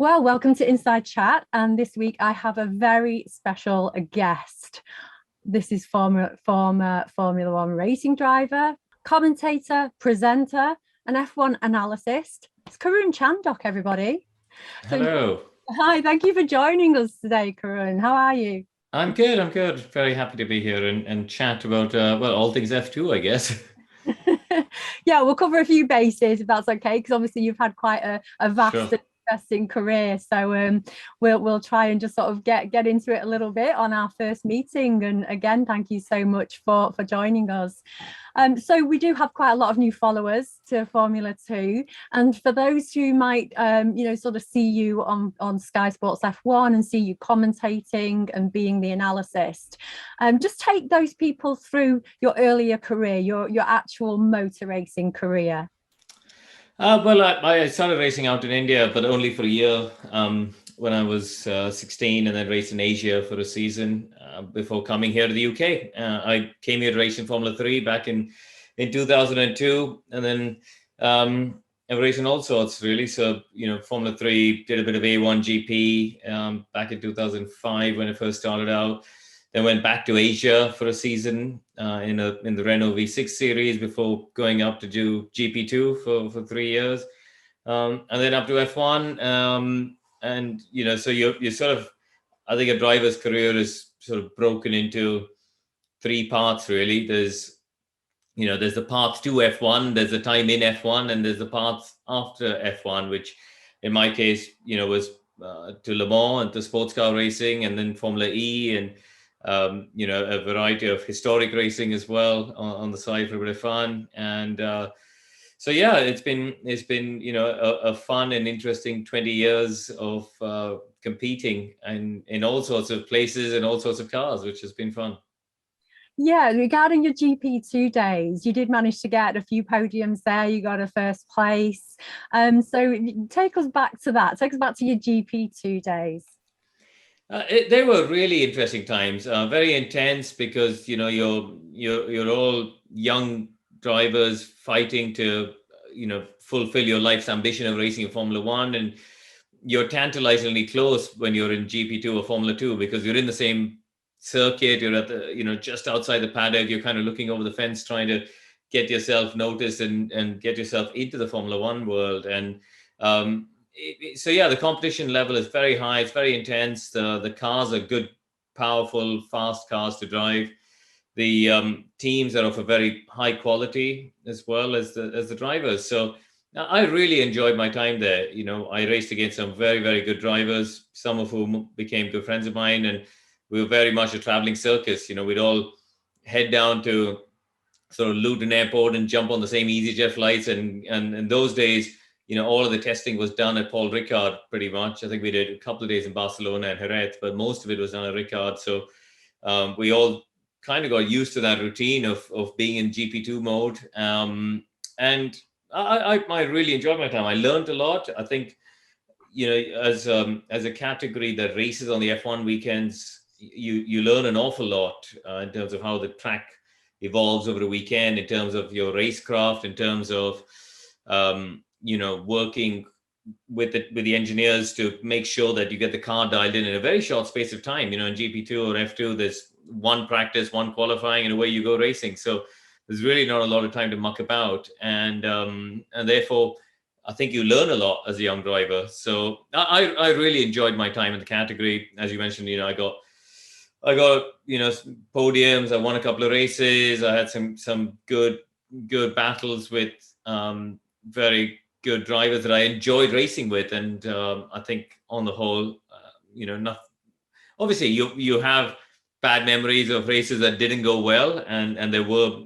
Well, welcome to Inside Chat. And this week I have a very special guest. This is former Formula One racing driver, commentator, presenter, and F1 analyst. It's Karun Chandok, everybody. So, Hello. hi, thank you for joining us today, Karun. How are you? I'm good. I'm good. Very happy to be here and chat about, well, all things F2, I guess. Yeah, we'll cover a few bases if that's okay, because obviously you've had quite a vast Sure. and interesting career. So we'll try and just sort of get into it a little bit on our first meeting. And again, thank you so much for joining us. So we do have quite a lot of new followers to Formula 2. And for those who might, sort of see you on Sky Sports F1 and see you commentating and being the analyst, just take those people through your earlier career, your actual motor racing career. Well, I started racing out in India, but only for a year when I was 16, and then raced in Asia for a season before coming here to the UK. I came here to race in Formula 3 back in 2002, and then I've raced in all sorts, really. So, Formula 3, did a bit of A1 GP back in 2005 when I first started out. Then went back to Asia for a season in the Renault V6 series before going up to do GP2 for 3 years, and then up to F1. And so you're sort of, I think a driver's career is sort of broken into three parts really. There's the path to F1, there's the time in F1, and there's the path after F1, which in my case, was to Le Mans and to sports car racing, and then Formula E, and a variety of historic racing as well on the side for a bit of fun. And so yeah, it's been a fun and interesting 20 years of competing and in all sorts of places and all sorts of cars, which has been fun. Yeah, regarding your GP2 days, you did manage to get a few podiums there. You got a first place. So take us back to that. Take us back to your GP2 days. They were really interesting times, very intense because you're all young drivers fighting to fulfill your life's ambition of racing in Formula One, and you're tantalizingly close when you're in GP2 or Formula Two because you're in the same circuit. You're at the just outside the paddock. You're kind of looking over the fence, trying to get yourself noticed and get yourself into the Formula One world. And so yeah, the competition level is very high. It's very intense. The cars are good, powerful, fast cars to drive. The teams are of a very high quality as well as the drivers. So I really enjoyed my time there. I raced against some very, very good drivers, some of whom became good friends of mine, and we were very much a traveling circus. We'd all head down to sort of Luton Airport and jump on the same EasyJet flights. And in those days, all of the testing was done at Paul Ricard pretty much. I think we did a couple of days in Barcelona and Jerez, but most of it was done at Ricard. So we all kind of got used to that routine of being in GP2 mode. And I really enjoyed my time. I learned a lot. I think, as a category that races on the F1 weekends, you learn an awful lot in terms of how the track evolves over a weekend, in terms of your racecraft, in terms of working with the engineers to make sure that you get the car dialed in a very short space of time. In GP2 or F2, there's one practice, one qualifying, and away you go racing. So there's really not a lot of time to muck about, and therefore I think you learn a lot as a young driver. So I really enjoyed my time in the category. As you mentioned, I got podiums. I won a couple of races. I had some good battles with very good drivers that I enjoyed racing with, and I think on the whole, not obviously you have bad memories of races that didn't go well, and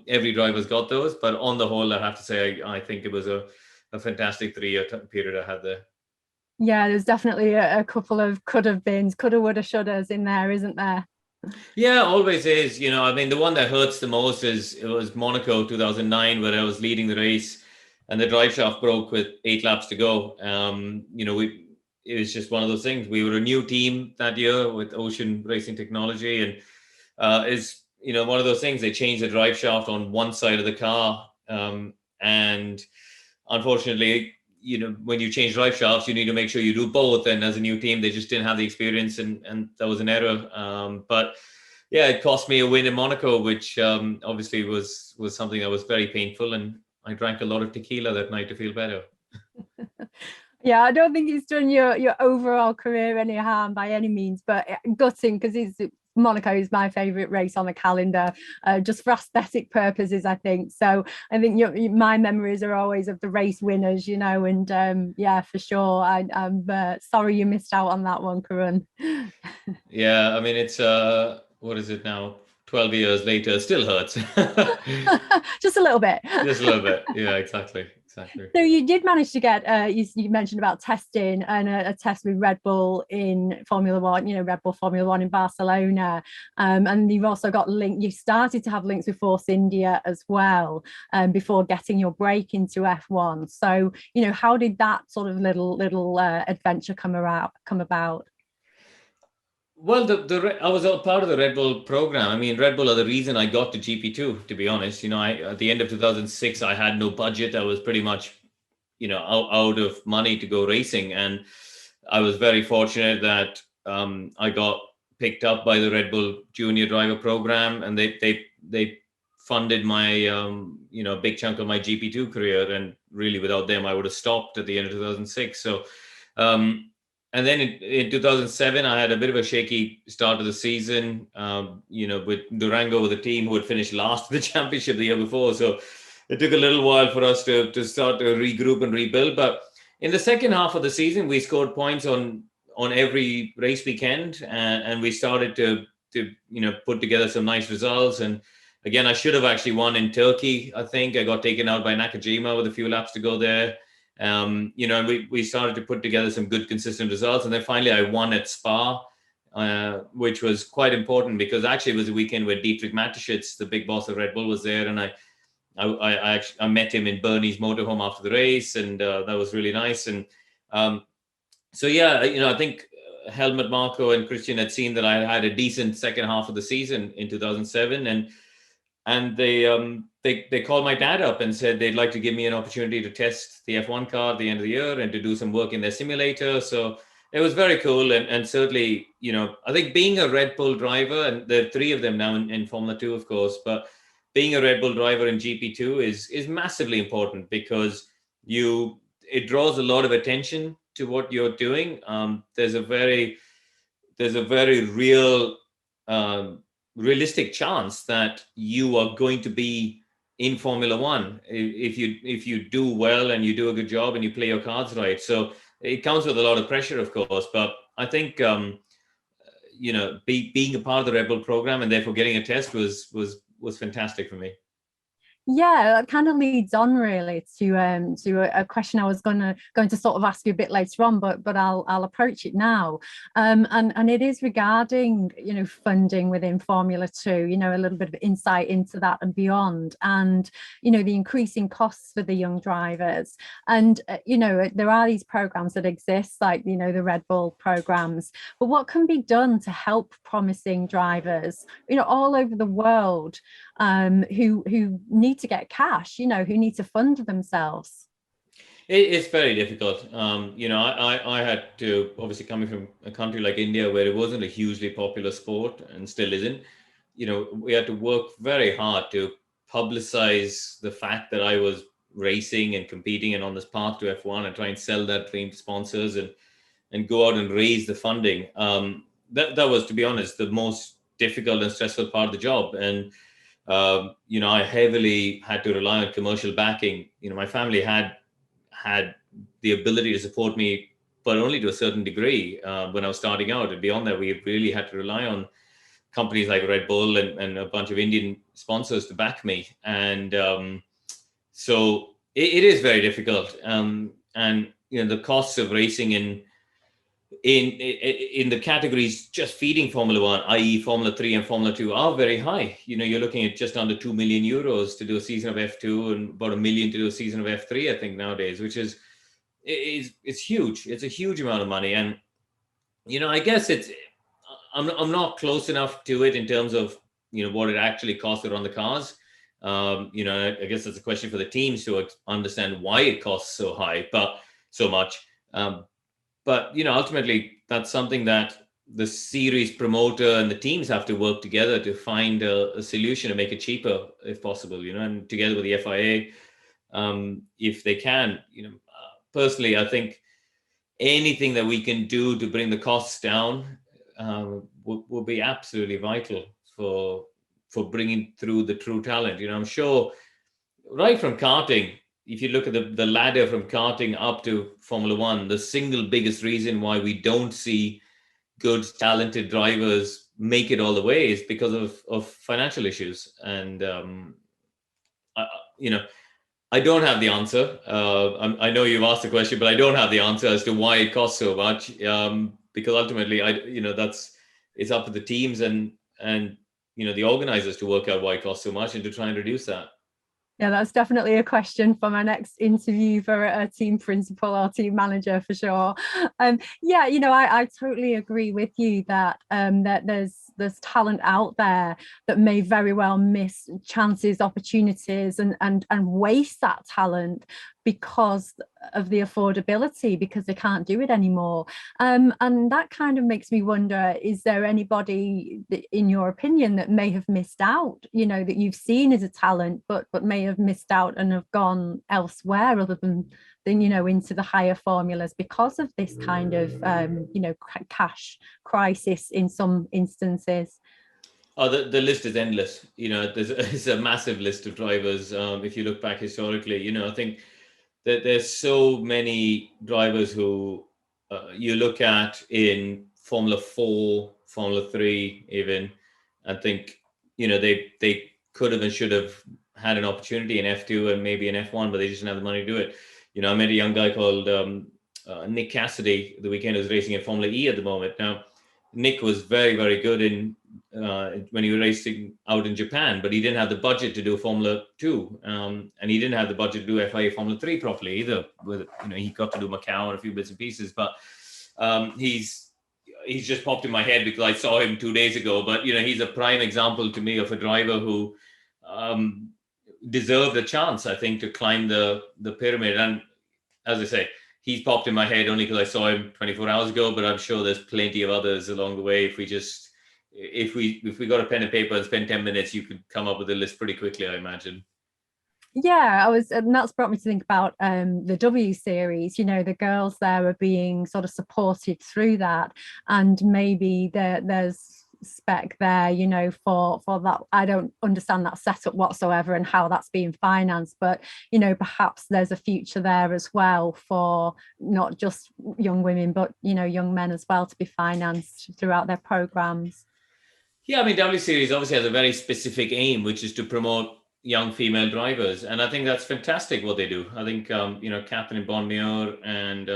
every driver's got those, but on the whole, I have to say I think it was a fantastic 3 year period I had there. Yeah, there's definitely a couple of could have beens, coulda, woulda, shouldas in there, isn't there? Yeah, always is. I mean, the one that hurts the most it was Monaco 2009, where I was leading the race and the drive shaft broke with 8 laps to go. It was just one of those things. We were a new team that year with Ocean Racing Technology, and it's one of those things. They changed the drive shaft on one side of the car, and unfortunately, when you change drive shafts, you need to make sure you do both. And as a new team, they just didn't have the experience, and that was an error. But yeah, it cost me a win in Monaco, which obviously was something that was very painful. And I drank a lot of tequila that night to feel better. Yeah, I don't think it's done your overall career any harm by any means, but gutting, because Monaco is my favorite race on the calendar, just for aesthetic purposes, I think. So I think my memories are always of the race winners, and yeah, for sure. I'm sorry you missed out on that one, Karun. Yeah, I mean, it's what is it now? 12 years later, it still hurts. Just a little bit. Just a little bit. Yeah, exactly. So you did manage to get, you mentioned about testing and a test with Red Bull in Formula One, Red Bull Formula One in Barcelona. And you've also got you started to have links with Force India as well, before getting your break into F1. So, how did that sort of little adventure come about? Well, I was a part of the Red Bull program. I mean, Red Bull are the reason I got to GP2, to be honest. At the end of 2006, I had no budget. I was pretty much, out of money to go racing. And I was very fortunate that I got picked up by the Red Bull Junior Driver Program, and they funded my, big chunk of my GP2 career. And really, without them, I would have stopped at the end of 2006. So, and then in 2007, I had a bit of a shaky start of the season, with Durango, with a team who had finished last in the championship the year before. So it took a little while for us to start to regroup and rebuild. But in the second half of the season, we scored points on every race weekend, and we started to put together some nice results. And again, I should have actually won in Turkey. I think I got taken out by Nakajima with a few laps to go there. We started to put together some good, consistent results. And then finally I won at Spa, which was quite important, because actually it was a weekend where Dietrich Mateschitz, the big boss of Red Bull, was there. And I met him in Bernie's motorhome after the race, and that was really nice. And so, yeah, I think Helmut Marko and Christian had seen that I had a decent second half of the season in 2007. And they called my dad up and said they'd like to give me an opportunity to test the F1 car at the end of the year and to do some work in their simulator. So it was very cool. And certainly, I think being a Red Bull driver, and there are three of them now in Formula 2, of course, but being a Red Bull driver in GP2 is massively important, because it draws a lot of attention to what you're doing. There's a very real, realistic chance that you are going to be in Formula One if you do well and you do a good job and you play your cards right. So it comes with a lot of pressure, of course, but I think being a part of the Red Bull program and therefore getting a test was fantastic for me. Yeah, that kind of leads on really to a question I was going to sort of ask you a bit later on, but I'll approach it now, and it is regarding funding within Formula 2, a little bit of insight into that and beyond, and the increasing costs for the young drivers, and there are these programs that exist, like the Red Bull programs, but what can be done to help promising drivers all over the world who need to get cash, who need to fund themselves? It's very difficult. I had to, obviously coming from a country like India where it wasn't a hugely popular sport and still isn't, we had to work very hard to publicize the fact that I was racing and competing and on this path to F1 and try and sell that dream to sponsors and go out and raise the funding. That was, to be honest, the most difficult and stressful part of the job. And I heavily had to rely on commercial backing. My family had the ability to support me, but only to a certain degree when I was starting out. And beyond that, we really had to rely on companies like Red Bull and a bunch of Indian sponsors to back me. And so it is very difficult. And the costs of racing in the categories just feeding Formula One, i.e. Formula 3 and Formula 2, are very high. You're looking at just under 2 million euros to do a season of F2 and about $1 million to do a season of F3, I think, nowadays, which is huge. It's a huge amount of money. And, I guess I'm not close enough to it in terms of, what it actually costs to run the cars. I guess that's a question for the teams to understand why it costs so high. But so much. But ultimately, that's something that the series promoter and the teams have to work together to find a solution to make it cheaper, if possible. And together with the FIA, if they can. Personally, I think anything that we can do to bring the costs down will be absolutely vital for bringing through the true talent. I'm sure right from karting, if you look at the ladder from karting up to Formula One, the single biggest reason why we don't see good, talented drivers make it all the way is because of financial issues. And, I, I don't have the answer. I know you've asked the question, but I don't have the answer as to why it costs so much. Because ultimately, it's up to the teams and the organizers to work out why it costs so much and to try and reduce that. Yeah, that's definitely a question for my next interview for a team principal or team manager for sure. Yeah, I totally agree with you that that there's talent out there that may very well miss chances, opportunities, and waste that talent because of the affordability, because they can't do it anymore. And that kind of makes me wonder, is there anybody in your opinion that may have missed out, that you've seen as a talent, but may have missed out and have gone elsewhere other than into the higher formulas because of this kind of cash crisis in some instances? Oh, the list is endless. It's a massive list of drivers. If you look back historically, I think that there's so many drivers who you look at in Formula 4, Formula 3 even, and think, they could have and should have had an opportunity in F2 and maybe in F1, but they just didn't have the money to do it. I met a young guy called Nick Cassidy the weekend, who's racing in Formula E at the moment. Now, Nick was very, very good when he was racing out in Japan, but he didn't have the budget to do Formula 2, and he didn't have the budget to do FIA Formula 3 properly either. He got to do Macau and a few bits and pieces, but he's just popped in my head because I saw him 2 days ago. But he's a prime example to me of a driver who deserved a chance, I think, to climb the pyramid. And as I say, he's popped in my head only because I saw him 24 hours ago, but I'm sure there's plenty of others along the way. If we got a pen and paper and spend 10 minutes, you could come up with a list pretty quickly, I imagine. Yeah, and that's brought me to think about the W series. The girls there are being sort of supported through that, and maybe there's spec there, for that. I don't understand that setup whatsoever and how that's being financed, but perhaps there's a future there as well for not just young women, but young men as well, to be financed throughout their programs. Yeah, I mean, W Series obviously has a very specific aim, which is to promote young female drivers, and I think that's fantastic what they do. I think Catherine Bonmure and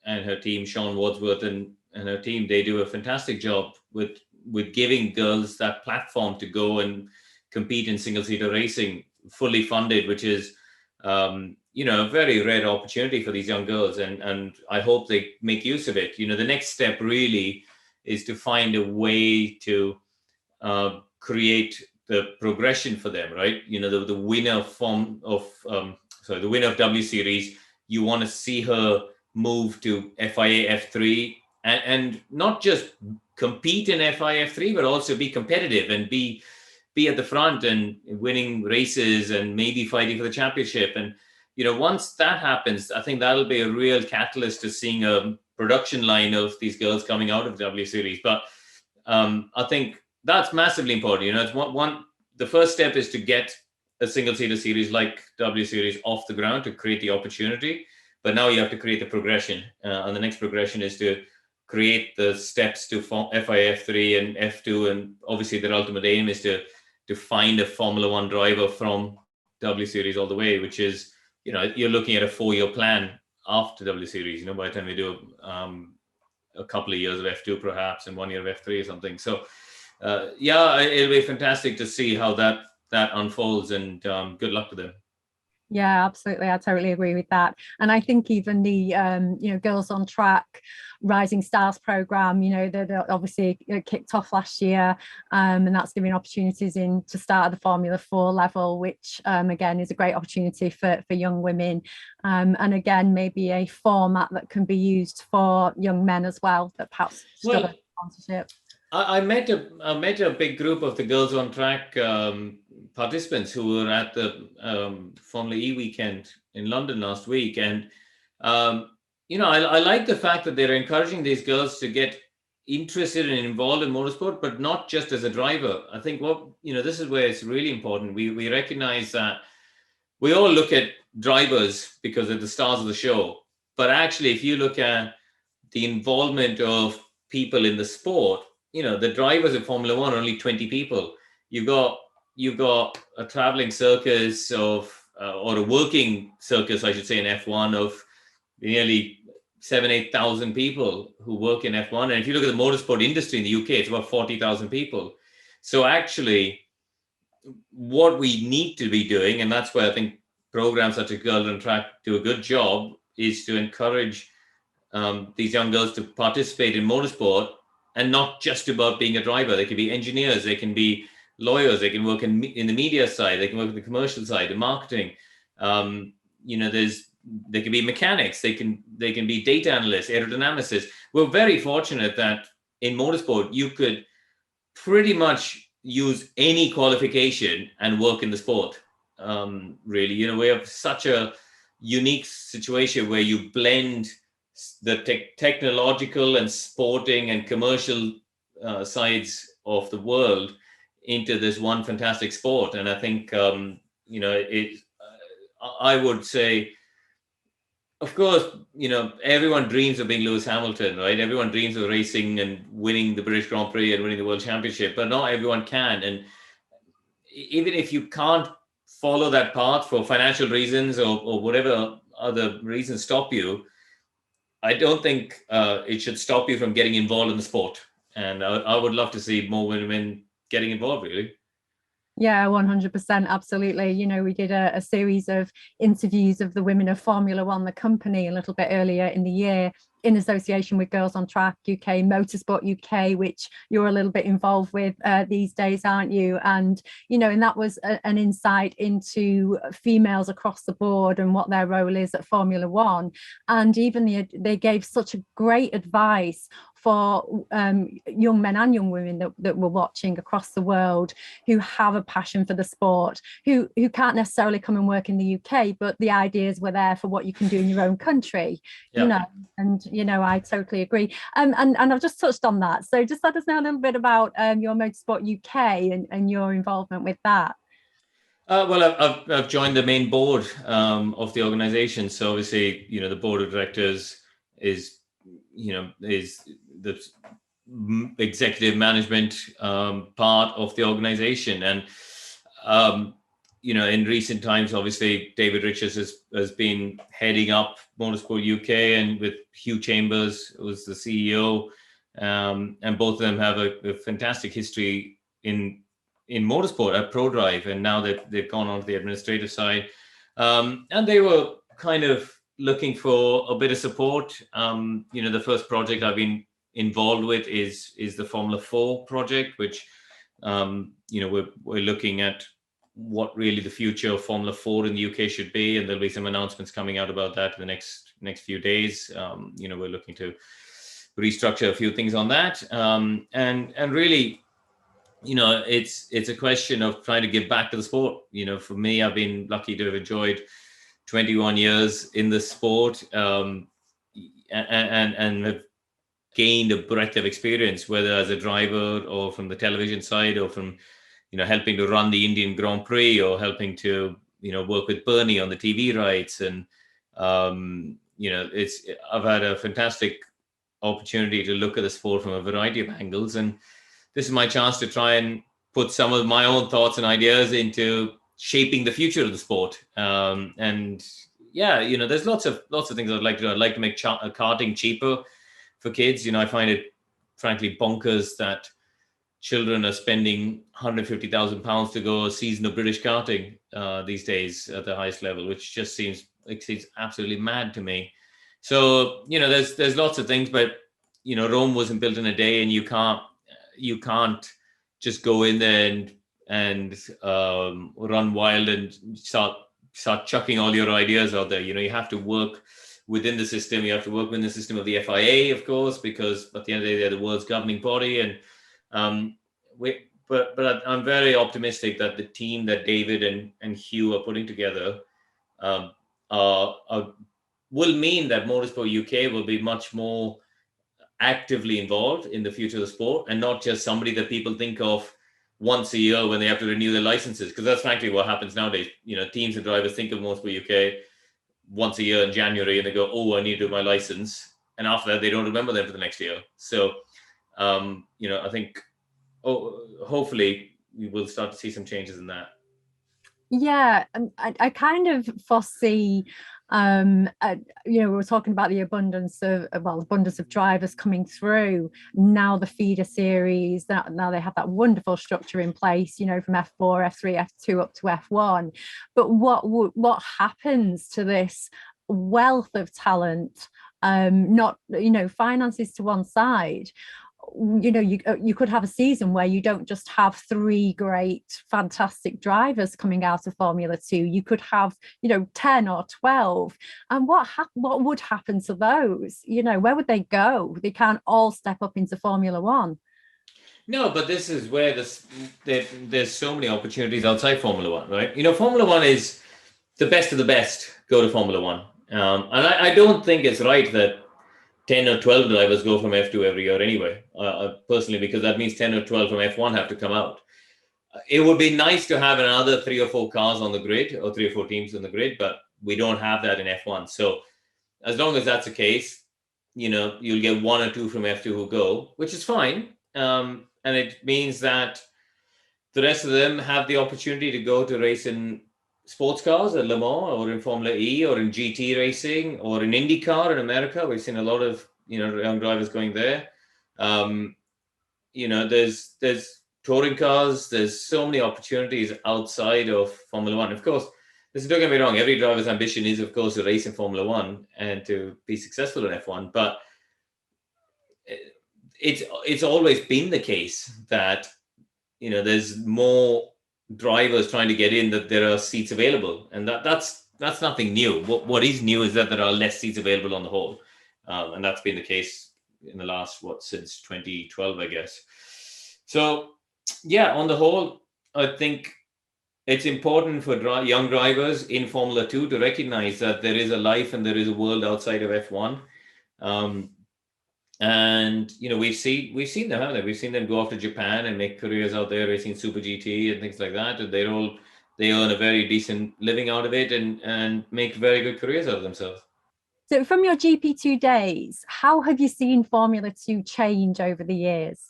her team, Sean Wadsworth and her team, they do a fantastic job with giving girls that platform to go and compete in single-seater racing, fully funded, which is a very rare opportunity for these young girls, and I hope they make use of it. The next step really is to find a way to create the progression for them, right? The winner the winner of W Series, you want to see her move to FIA F3 and not just compete in FIA F3, but also be competitive and be at the front and winning races and maybe fighting for the championship. And once that happens, I think that'll be a real catalyst to seeing a production line of these girls coming out of W Series. But I think that's massively important. It's the first step is to get a single-seater series like W Series off the ground to create the opportunity. But now you have to create the progression. And the next progression is to create the steps to FIA F3 and F2. And obviously their ultimate aim is to find a Formula One driver from W Series all the way, which is, you're looking at a 4-year plan after W Series, by the time they do a couple of years of F2 perhaps and 1 year of F3 or something. So it'll be fantastic to see how that unfolds, and good luck to them. Yeah, absolutely. I totally agree with that. And I think even the Girls on Track Rising Stars program, they're obviously kicked off last year, and that's giving opportunities in to start at the Formula 4 level, which again is a great opportunity for young women. And again, maybe a format that can be used for young men as well, that perhaps struggle with sponsorship. I met a big group of the Girls on Track participants who were at the Formula E weekend in London last week, and I like the fact that they're encouraging these girls to get interested and involved in motorsport, but not just as a driver. I think this is where it's really important. We recognize that we all look at drivers because they're the stars of the show, but actually, if you look at the involvement of people in the sport, the drivers of Formula One are only 20 people. You've got a traveling circus or a working circus, I should say, in F1 of nearly 8,000 people who work in F1. And if you look at the motorsport industry in the UK, it's about 40,000 people. So actually, what we need to be doing, and that's where I think programs such as Girls on Track do a good job, is to encourage these young girls to participate in motorsport, and not just about being a driver. They can be engineers, they can be lawyers, they can work in the media side, they can work in the commercial side, the marketing. They can be mechanics, they can be data analysts, aerodynamicists. We're very fortunate that in motorsport you could pretty much use any qualification and work in the sport. Really, we have such a unique situation where you blend the technological and sporting and commercial sides of the world into this one fantastic sport. And I think, I would say, of course, everyone dreams of being Lewis Hamilton, right? Everyone dreams of racing and winning the British Grand Prix and winning the World Championship, but not everyone can. And even if you can't follow that path for financial reasons or whatever other reasons stop you, I don't think it should stop you from getting involved in the sport. And I would love to see more women getting involved, really. Yeah, 100%. Absolutely. We did a series of interviews of the women of Formula One, the company, a little bit earlier in the year, in association with Girls on Track UK, Motorsport UK, which you're a little bit involved with these days, aren't you? And, and that was an insight into females across the board and what their role is at Formula One. And even they gave such a great advice for young men and young women that were watching across the world, who have a passion for the sport, who can't necessarily come and work in the UK, but the ideas were there for what you can do in your own country. Yeah. And I totally agree. And I've just touched on that. So just let us know a little bit about your Motorsport UK and your involvement with that. Well, I've joined the main board of the organization. So obviously, the board of directors is the executive management part of the organization. And in recent times, obviously, David Richards has been heading up Motorsport UK, and with Hugh Chambers, who was the CEO, and both of them have a fantastic history in motorsport at ProDrive, and now they've gone on to the administrative side, and they were kind of looking for a bit of support. The first project I've been involved with is the Formula 4 project, which we're looking at what really the future of Formula 4 in the UK should be, and there'll be some announcements coming out about that in the next few days. We're looking to restructure a few things on that, and really, it's a question of trying to give back to the sport. For me, I've been lucky to have enjoyed 21 years in the sport, and have gained a breadth of experience, whether as a driver or from the television side, or from helping to run the Indian Grand Prix, or helping to work with Bernie on the TV rights. And I've had a fantastic opportunity to look at the sport from a variety of angles, and this is my chance to try and put some of my own thoughts and ideas into shaping the future of the sport. There's lots of things I'd like to do. I'd like to make karting cheaper for kids. I find it frankly bonkers that children are spending £150,000 to go a season of British karting these days at the highest level, which just seems absolutely mad to me. So, there's lots of things, but, Rome wasn't built in a day, and you can't just go in there and run wild and start chucking all your ideas out there. You have to work within the system. You have to work within the system of the FIA, of course, because at the end of the day, they're the world's governing body. And but I'm very optimistic that the team that David and Hugh are putting together will mean that Motorsport UK will be much more actively involved in the future of the sport, and not just somebody that people think of once a year when they have to renew their licenses, because that's frankly what happens nowadays. Teams and drivers think of Motorsport UK once a year in January, and they go, "Oh, I need to do my license," and after that, they don't remember them for the next year. So, I think, hopefully, we will start to see some changes in that. Yeah, I kind of foresee, we were talking about the abundance of drivers coming through. Now the feeder series, now they have that wonderful structure in place, from F4, F3, F2 up to F1. But what happens to this wealth of talent? Not, finances to one side. You could have a season where you don't just have 3 great, fantastic drivers coming out of Formula 2. You could have, 10 or 12. And what would happen to those? Where would they go? They can't all step up into Formula 1. No, but this is where there's so many opportunities outside Formula 1, right? Formula 1 is the best of the best go to Formula 1. And I don't think it's right that 10 or 12 drivers go from F2 every year anyway, personally, because that means 10 or 12 from F1 have to come out. It would be nice to have another 3 or 4 cars on the grid, or 3 or 4 teams on the grid, but we don't have that in F1. So as long as that's the case, you'll get 1 or 2 from F2 who go, which is fine. And it means that the rest of them have the opportunity to go to race in sports cars at Le Mans, or in Formula E, or in GT racing, or in IndyCar in America. We've seen a lot of young drivers going there. There's touring cars. There's so many opportunities outside of Formula 1. Of course, don't get me wrong. Every driver's ambition is, of course, to race in Formula 1 and to be successful in F1. But it's always been the case that there's more drivers trying to get in that there are seats available, and that's nothing new. What is new is that there are less seats available on the whole, and that's been the case in the last since 2012, I guess. So yeah, on the whole, I think it's important for young drivers in Formula 2 to recognize that there is a life and there is a world outside of F1. And we've seen them, haven't we? We've seen them go off to Japan and make careers out there racing Super GT and things like that. And they earn a very decent living out of it and make very good careers out of themselves. So from your GP2 days, how have you seen Formula 2 change over the years?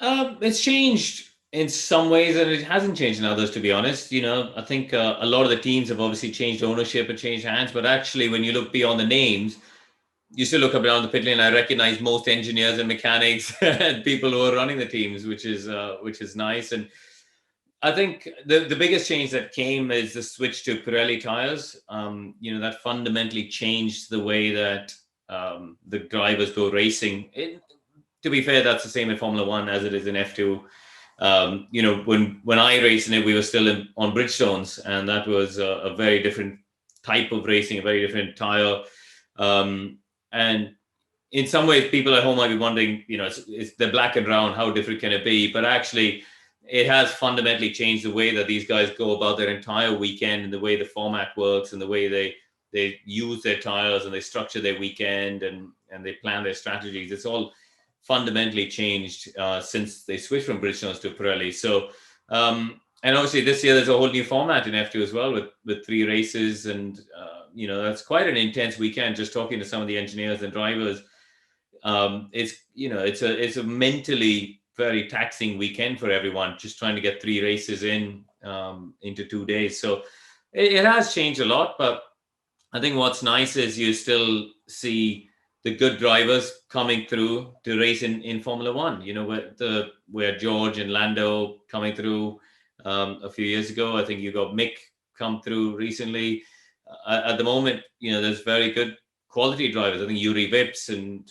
It's changed in some ways, and it hasn't changed in others, to be honest. I think a lot of the teams have obviously changed ownership and changed hands, but actually when you look beyond the names, you still look up around the pit lane. I recognize most engineers and mechanics and people who are running the teams, which is nice. And I think the biggest change that came is the switch to Pirelli tires. That fundamentally changed the way that the drivers go racing. To be fair, that's the same in Formula 1 as it is in F2. When I raced in it, we were still on Bridgestones, and that was a very different type of racing, a very different tire. And in some ways, people at home might be wondering, it's the black and brown, how different can it be? But actually, it has fundamentally changed the way that these guys go about their entire weekend, and the way the format works, and the way they use their tires, and they structure their weekend, and they plan their strategies. It's all fundamentally changed since they switched from Bridgestones to Pirelli. So, and obviously this year there's a whole new format in F2 as well, with 3 races, and that's quite an intense weekend. Just talking to some of the engineers and drivers, it's a mentally very taxing weekend for everyone, just trying to get 3 races into 2 days. So it has changed a lot, but I think what's nice is you still see good drivers coming through to race in Formula One. You know, where George and Lando coming through a few years ago. I think you got Mick come through recently. At the moment, you know, there's very good quality drivers. I think Yuri Vips and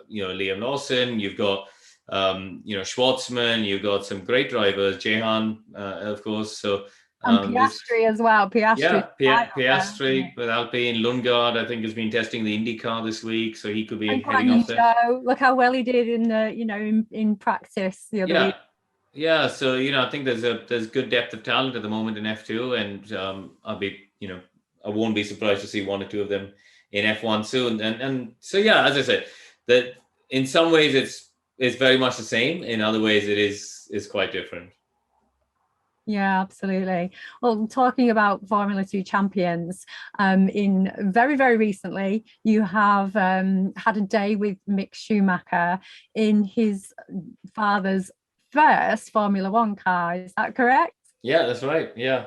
Liam Lawson. You've got Schwartzman. You've got some great drivers. Jehan, of course. So. And Piastri as well. Piastri with Alpine. Lundgaard, I think, has been testing the Indy car this week, so he could be heading off there. Look how well he did in practice the other week. Yeah. So I think there's good depth of talent at the moment in F2, and I won't be surprised to see one or two of them in F1 soon. And so as I said, that in some ways it's very much the same. In other ways, it is quite different. Yeah, absolutely. Well, talking about Formula 2 champions, in very, very recently, you have had a day with Mick Schumacher in his father's first Formula 1 car. Is that correct? Yeah, that's right. Yeah.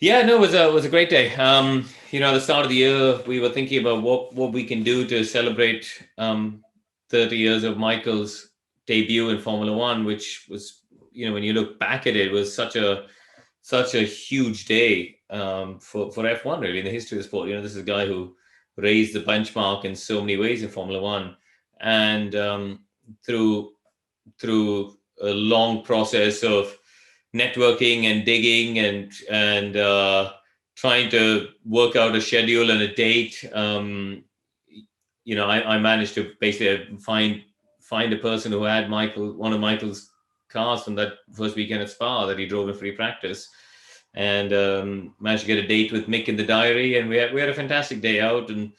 No, it was a great day. At the start of the year, we were thinking about what we can do to celebrate 30 years of Michael's debut in Formula 1, which was, when you look back at it, was such a huge day for F1, really, in the history of the sport. This is a guy who raised the benchmark in so many ways in Formula 1, and through a long process of networking and digging and trying to work out a schedule and a date, I managed to basically find a person who had one of Michael's cars from that first weekend at Spa that he drove in free practice, and managed to get a date with Mick in the diary, and we had a fantastic day out. And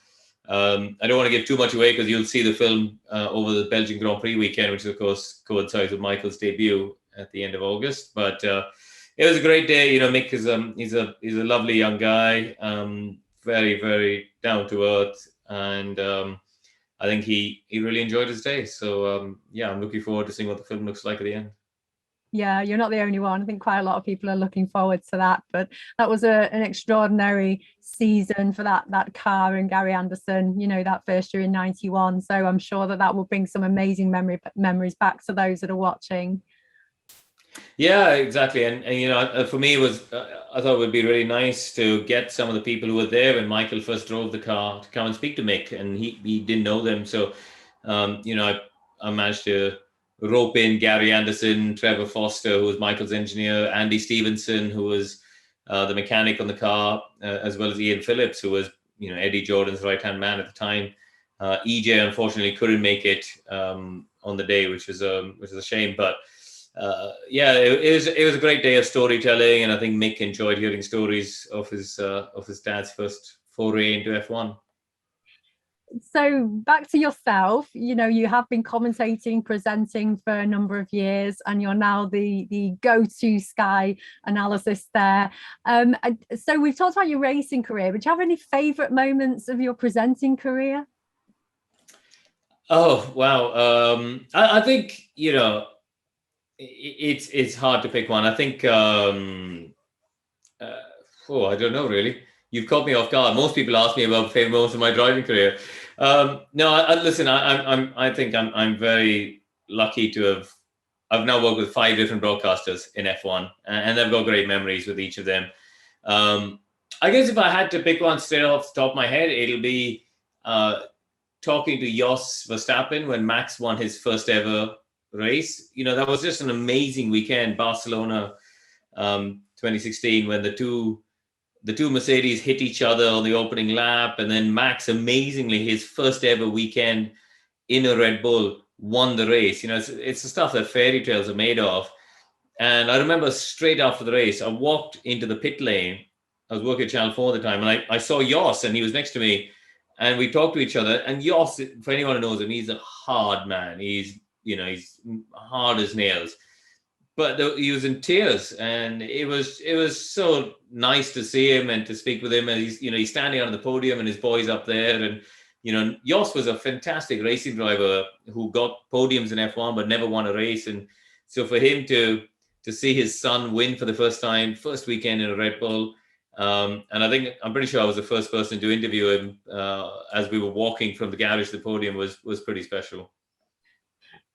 I don't want to give too much away because you'll see the film over the Belgian Grand Prix weekend, which of course coincides with Michael's debut at the end of August. But it was a great day. Mick is he's a lovely young guy, very, very down to earth, and I think he really enjoyed his day. So I'm looking forward to seeing what the film looks like at the end. Yeah, you're not the only one. I think quite a lot of people are looking forward to that. But that was an extraordinary season for that car and Gary Anderson, that first year in 91. So I'm sure that will bring some amazing memories back to those that are watching. Yeah, exactly. And for me, it was I thought it would be really nice to get some of the people who were there when Michael first drove the car to come and speak to Mick, and he didn't know them. So, I managed to rope in Gary Anderson, Trevor Foster, who was Michael's engineer, Andy Stevenson, who was the mechanic on the car, as well as Ian Phillips, who was Eddie Jordan's right-hand man at the time. EJ unfortunately couldn't make it on the day, which is a shame. But it was a great day of storytelling, and I think Mick enjoyed hearing stories of his dad's first foray into F1. So back to yourself, you have been commentating, presenting for a number of years, and you're now the go-to Sky analysis there. So we've talked about your racing career, but do you have any favourite moments of your presenting career? Oh, wow. I think, it's hard to pick one. I think, I don't know, really. You've caught me off guard. Most people ask me about favorite moments of my driving career. Listen. I think I'm very lucky to have. I've now worked with 5 different broadcasters in F1, and I've got great memories with each of them. I guess if I had to pick one straight off the top of my head, it'll be talking to Jos Verstappen when Max won his first ever race. That was just an amazing weekend, Barcelona 2016, when the two Mercedes hit each other on the opening lap, and then Max, amazingly, his first ever weekend in a Red Bull, won the race. It's the stuff that fairy tales are made of. And I remember straight after the race, I walked into the pit lane. I was working at Channel 4 at the time, and I saw Jos, and he was next to me, and we talked to each other. And Jos, for anyone who knows him, he's a hard man. He's hard as nails. But he was in tears, and it was so nice to see him and to speak with him. And he's standing on the podium, and his boys up there. And Jos was a fantastic racing driver who got podiums in F1 but never won a race. And so for him to see his son win for the first time, first weekend in a Red Bull, And I'm pretty sure I was the first person to interview him as we were walking from the garage to the podium. Was pretty special.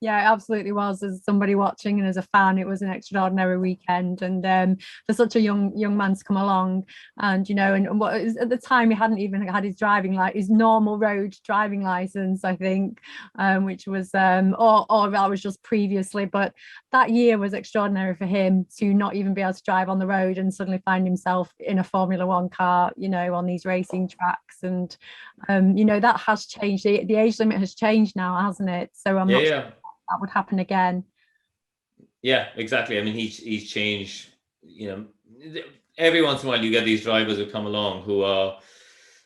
Yeah, it absolutely was. As somebody watching and as a fan, it was an extraordinary weekend. And for such a young man to come along, and and what at the time he hadn't even had his normal road driving license, I think, which was or that was just previously. But that year was extraordinary for him to not even be able to drive on the road and suddenly find himself in a Formula One car, on these racing tracks. And that has changed. The age limit has changed now, hasn't it? So I'm not sure that would happen again. Yeah, exactly. I mean, he's changed. Every once in a while you get these drivers who come along who are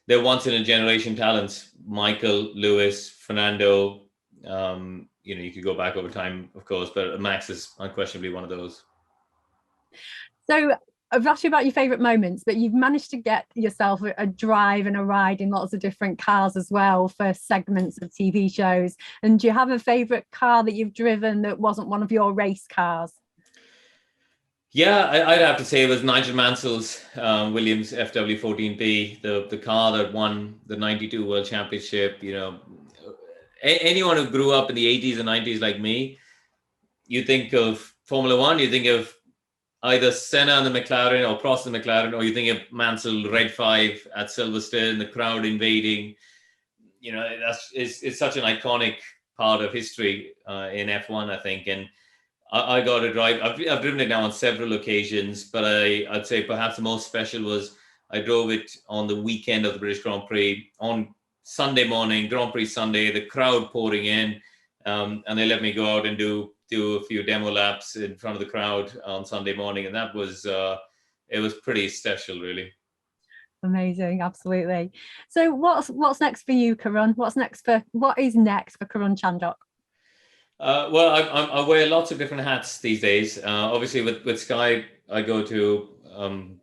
they're once in a generation talents. Michael, Lewis, Fernando. You could go back over time, of course, but Max is unquestionably one of those. So I've asked you about your favorite moments, but you've managed to get yourself a drive and a ride in lots of different cars as well for segments of TV shows. And do you have a favorite car that you've driven that wasn't one of your race cars? Yeah, I'd have to say it was Nigel Mansell's Williams FW14B, the car that won the '92 World Championship. Anyone who grew up in the '80s and '90s like me, you think of Formula One, you think of either Senna and the McLaren or Prost and the McLaren, or you think of Mansell Red 5 at Silverstone, the crowd invading. It's such an iconic part of history in F1, I think. And I got to drive. I've driven it now on several occasions, but I'd say perhaps the most special was I drove it on the weekend of the British Grand Prix on Sunday morning, Grand Prix Sunday, the crowd pouring in, and they let me go out and do a few demo laps in front of the crowd on Sunday morning, and that was it was pretty special, really. Amazing, absolutely. So what's next for you, Karun? What is next for Karun Chandok? Well, I wear lots of different hats these days. Obviously, with Sky, I go to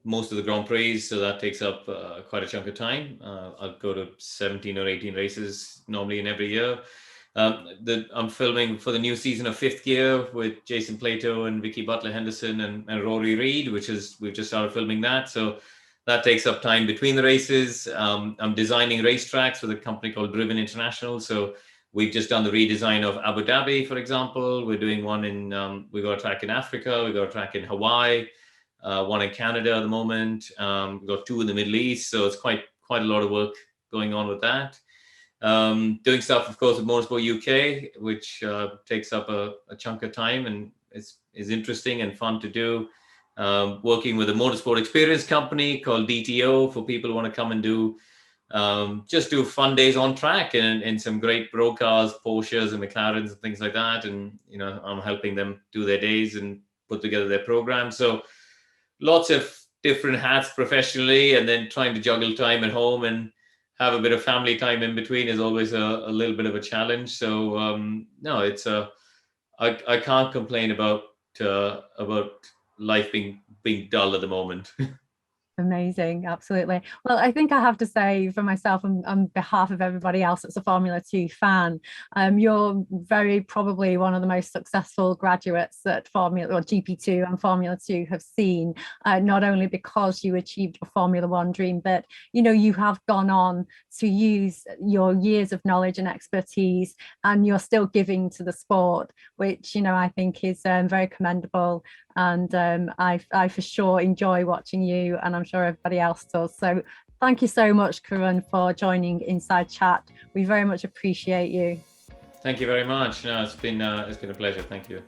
most of the Grand Prix, so that takes up quite a chunk of time. I'll go to 17 or 18 races normally in every year. I'm filming for the new season of Fifth Gear with Jason Plato and Vicky Butler-Henderson and Rory Reid, we've just started filming that. So that takes up time between the races. I'm designing racetracks with a company called Driven International. So we've just done the redesign of Abu Dhabi, for example. We're doing one we've got a track in Africa. We've got a track in Hawaii, one in Canada at the moment. We've got two in the Middle East. So it's quite a lot of work going on with that. Doing stuff, of course, with Motorsport UK, which takes up a chunk of time and is interesting and fun to do. Working with a motorsport experience company called DTO for people who want to come and do fun days on track and some great pro cars, Porsches and McLarens and things like that. And, I'm helping them do their days and put together their program. So lots of different hats professionally, and then trying to juggle time at home and have a bit of family time in between is always a little bit of a challenge. So no, I can't complain about life being dull at the moment. Amazing, absolutely. Well, I think I have to say for myself and on behalf of everybody else that's a Formula 2 fan, you're very probably one of the most successful graduates that Formula or GP2 and Formula 2 have seen, not only because you achieved your Formula 1 dream, but you have gone on to use your years of knowledge and expertise, and you're still giving to the sport, which I think is very commendable. And I for sure enjoy watching you, and I'm sure everybody else does. So thank you so much, Karun, for joining Inside Chat. We very much appreciate you. Thank you very much. No, it's been a pleasure. Thank you.